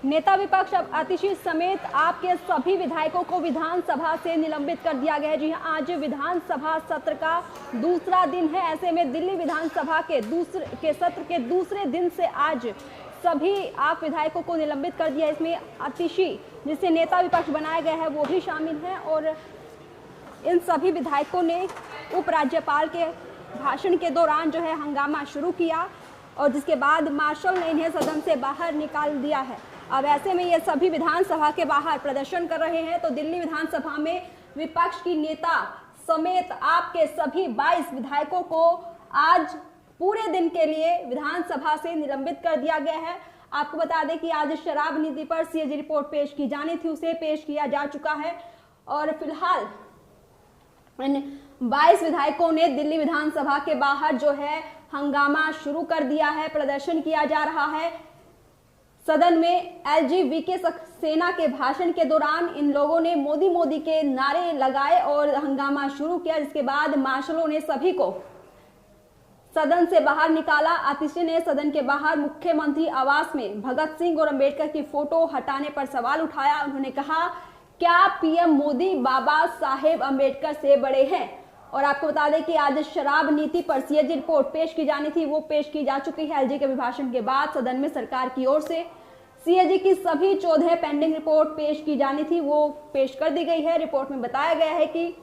नेता विपक्ष अब आतिशी समेत आपके सभी विधायकों को विधानसभा से निलंबित कर दिया गया है। जी हां, आज विधानसभा सत्र का दूसरा दिन है। ऐसे में दिल्ली विधानसभा के सत्र के दूसरे दिन से आज सभी आप विधायकों को निलंबित कर दिया। इसमें आतिशी, जिसे नेता विपक्ष बनाया गया है, वो भी शामिल है। और इन सभी विधायकों ने उपराज्यपाल के भाषण के दौरान जो है हंगामा शुरू किया और जिसके बाद मार्शल ने इन्हें सदन से बाहर निकाल दिया है। अब ऐसे में ये सभी विधानसभा के बाहर प्रदर्शन कर रहे हैं। तो दिल्ली विधानसभा में विपक्ष की नेता समेत आपके सभी 22 विधायकों को आज पूरे दिन के लिए विधानसभा से निलंबित कर दिया गया है। आपको बता दें कि आज शराब नीति पर सीएजी रिपोर्ट पेश की जानी थी, उसे पेश किया जा चुका है और फिलहाल इन 22 विधायकों ने दिल्ली विधानसभा के बाहर जो है हंगामा शुरू कर दिया है, प्रदर्शन किया जा रहा है। सदन में एलजीबीके सेना के भाषण के दौरान इन लोगों ने मोदी मोदी के नारे लगाए और हंगामा शुरू किया, जिसके बाद मार्शलों ने सभी को सदन से बाहर निकाला। आतिशी ने सदन के बाहर मुख्यमंत्री आवास में भगत सिंह और अंबेडकर की फोटो हटाने पर सवाल उठाया। उन्होंने कहा, क्या पीएम मोदी बाबा साहेब अंबेडकर से बड़े हैं? और आपको बता दें कि आज शराब नीति पर सीएजी रिपोर्ट पेश की जानी थी, वो पेश की जा चुकी है। एलजी के अभिभाषण के बाद सदन में सरकार की ओर से सीएजी की सभी 14 पेंडिंग रिपोर्ट पेश की जानी थी, वो पेश कर दी गई है। रिपोर्ट में बताया गया है कि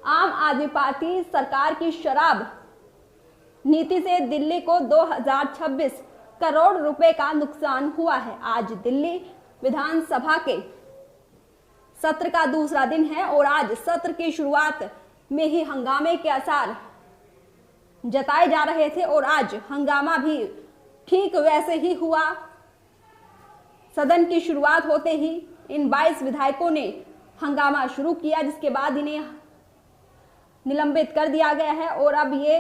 आम आदमी पार्टी सरकार की शराब नीति से दिल्ली को 2026 करोड़ रुपए का नुकसान हुआ है। आज दिल्ली विधानसभा के सत्र का दूसरा दिन है और आज सत्र की शुरुआत में ही हंगामे के आसार जताए जा रहे थे और आज हंगामा भी ठीक वैसे ही हुआ। सदन की शुरुआत होते ही इन 22 विधायकों ने हंगामा शुरू किया, जिसके बाद इन्हें निलंबित कर दिया गया है और अब ये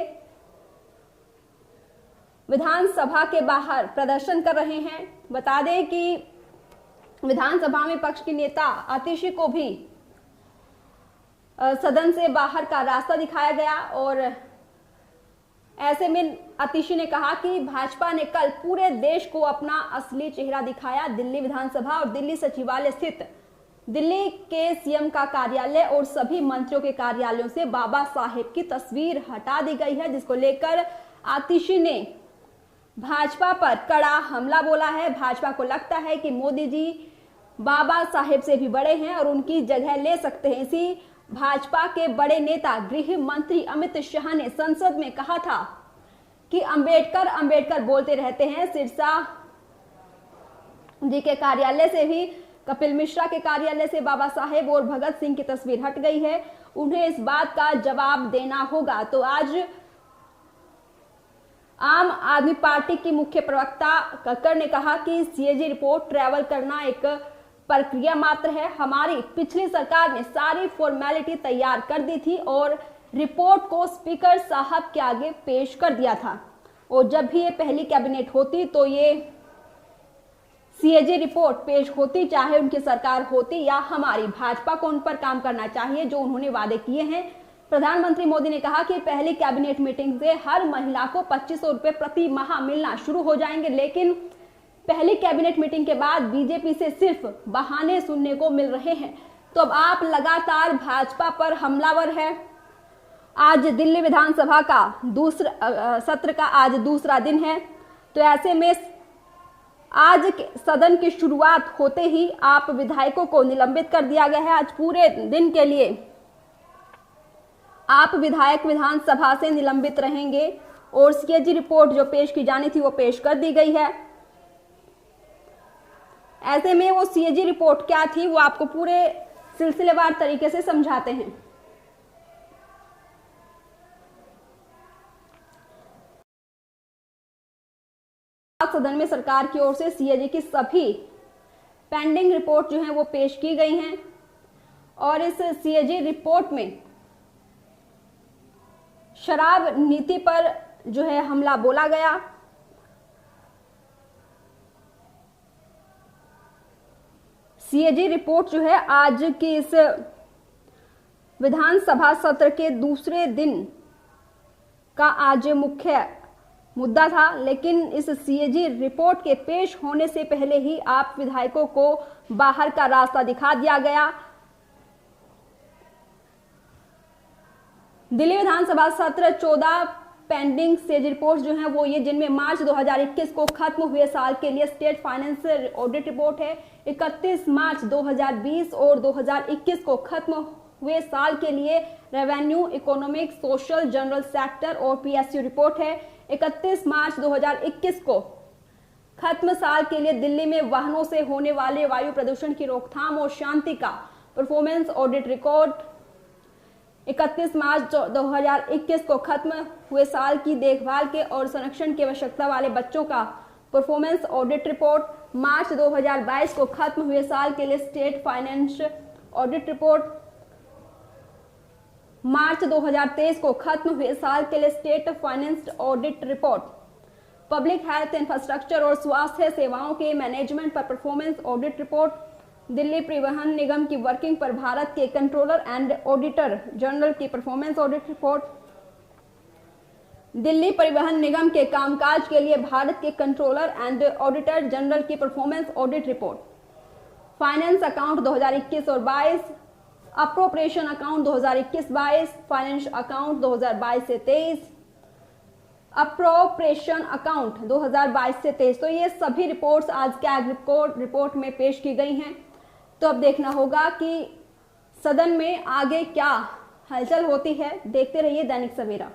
विधानसभा के बाहर प्रदर्शन कर रहे हैं। बता दें कि विधानसभा में पक्ष की नेता आतिशी को भी सदन से बाहर का रास्ता दिखाया गया और ऐसे में आतिशी ने कहा कि भाजपा ने कल पूरे देश को अपना असली चेहरा दिखाया। दिल्ली विधानसभा और दिल्ली सचिवालय स्थित दिल्ली के सीएम का कार्यालय और सभी मंत्रियों के कार्यालयों से बाबा साहेब की तस्वीर हटा दी गई है, जिसको लेकर आतिशी ने भाजपा पर कड़ा हमला बोला है। भाजपा को लगता है कि मोदी जी बाबा साहेब से भी बड़े हैं और उनकी जगह ले सकते हैं। इसी भाजपा के बड़े नेता गृह मंत्री अमित शाह ने संसद में कहा था कि अंबेडकर अंबेडकर बोलते रहते हैं। सिरसा जी के कार्यालय से भी, कपिल मिश्रा के कार्यालय से बाबा साहेब और भगत सिंह की तस्वीर हट गई है, उन्हें इस बात का जवाब देना होगा। तो आज आम आदमी पार्टी की मुख्य प्रवक्ता कक्कर ने कहा कि सीएजी रिपोर्ट ट्रैवल करना एक प्रक्रिया मात्र है। हमारी पिछली सरकार ने सारी फॉर्मेलिटी तैयार कर दी थी और रिपोर्ट को स्पीकर साहब के आगे पेश कर दिया था और जब भी ये पहली कैबिनेट होती तो ये सीएजी रिपोर्ट पेश होती, चाहे उनकी सरकार होती या हमारी। भाजपा को उन पर काम करना चाहिए जो उन्होंने वादे किए हैं। प्रधानमंत्री मोदी ने कहा कि पहली कैबिनेट मीटिंग से हर महिला को 2500 रुपए प्रति माह मिलना शुरू हो जाएंगे, लेकिन पहली कैबिनेट मीटिंग के बाद बीजेपी से सिर्फ बहाने सुनने को मिल रहे हैं। तो अब आप लगातार भाजपा पर हमलावर है। आज दिल्ली विधानसभा का सत्र का आज दूसरा दिन है, तो ऐसे में आज सदन की शुरुआत होते ही आप विधायकों को निलंबित कर दिया गया है। आज पूरे दिन के लिए आप विधायक विधानसभा से निलंबित रहेंगे और सीएजी रिपोर्ट जो पेश की जानी थी वो पेश कर दी गई है। ऐसे में वो सीएजी रिपोर्ट क्या थी वो आपको पूरे सिलसिलेवार तरीके से समझाते हैं। सदन में सरकार की ओर से सीएजी की सभी पेंडिंग रिपोर्ट जो हैं वो पेश की गई हैं और इस सीएजी रिपोर्ट में शराब नीति पर जो है हमला बोला गया। सीएजी रिपोर्ट जो है आज की इस विधानसभा सत्र के दूसरे दिन का आज मुद्दा था, लेकिन इस सीएजी रिपोर्ट के पेश होने से पहले ही आप विधायकों को बाहर का रास्ता दिखा दिया गया। दिल्ली विधानसभा सत्र 14 पेंडिंग सेज रिपोर्ट जो है वो ये, जिनमें मार्च 2021 को खत्म हुए साल के लिए स्टेट फाइनेंस ऑडिट रिपोर्ट है, 31 मार्च 2020 और 2021 को खत्म हुए साल के लिए revenue, economic, social, general sector और पीएसयू रिपोर्ट है, 31 मार्च 2021 को खत्म साल के लिए दिल्ली में वाहनों से होने वाले वायु प्रदूषण की रोकथाम और शांति का परफॉर्मेंस ऑडिट रिकॉर्ड, 31 मार्च 2021 को खत्म हुए साल की देखभाल के और संरक्षण की आवश्यकता वाले बच्चों का परफॉर्मेंस ऑडिट रिपोर्ट, मार्च 2022 को खत्म हुए साल के लिए स्टेट फाइनेंस ऑडिट रिपोर्ट, मार्च 2023 को खत्म हुए साल के लिए state finance audit report, public health infrastructure और स्वास्थ्य सेवाओं के मैनेजमेंट पर परफॉर्मेंस ऑडिट रिपोर्ट, दिल्ली परिवहन निगम की वर्किंग पर भारत के कंट्रोलर एंड ऑडिटर जनरल की परफॉर्मेंस ऑडिट रिपोर्ट, दिल्ली परिवहन निगम के कामकाज के लिए भारत के कंट्रोलर एंड ऑडिटर जनरल की performance audit report, finance account 2021 और 22, अप्रोप्रिएशन अकाउंट 2021-22, फाइनेंस अकाउंट 2022 से 23, अप्रोप्रिएशन अकाउंट 2022 से 23। तो ये सभी रिपोर्ट्स आज कैग रिपोर्ट में पेश की गई हैं। तो अब देखना होगा कि सदन में आगे क्या हलचल होती है। देखते रहिए दैनिक सवेरा।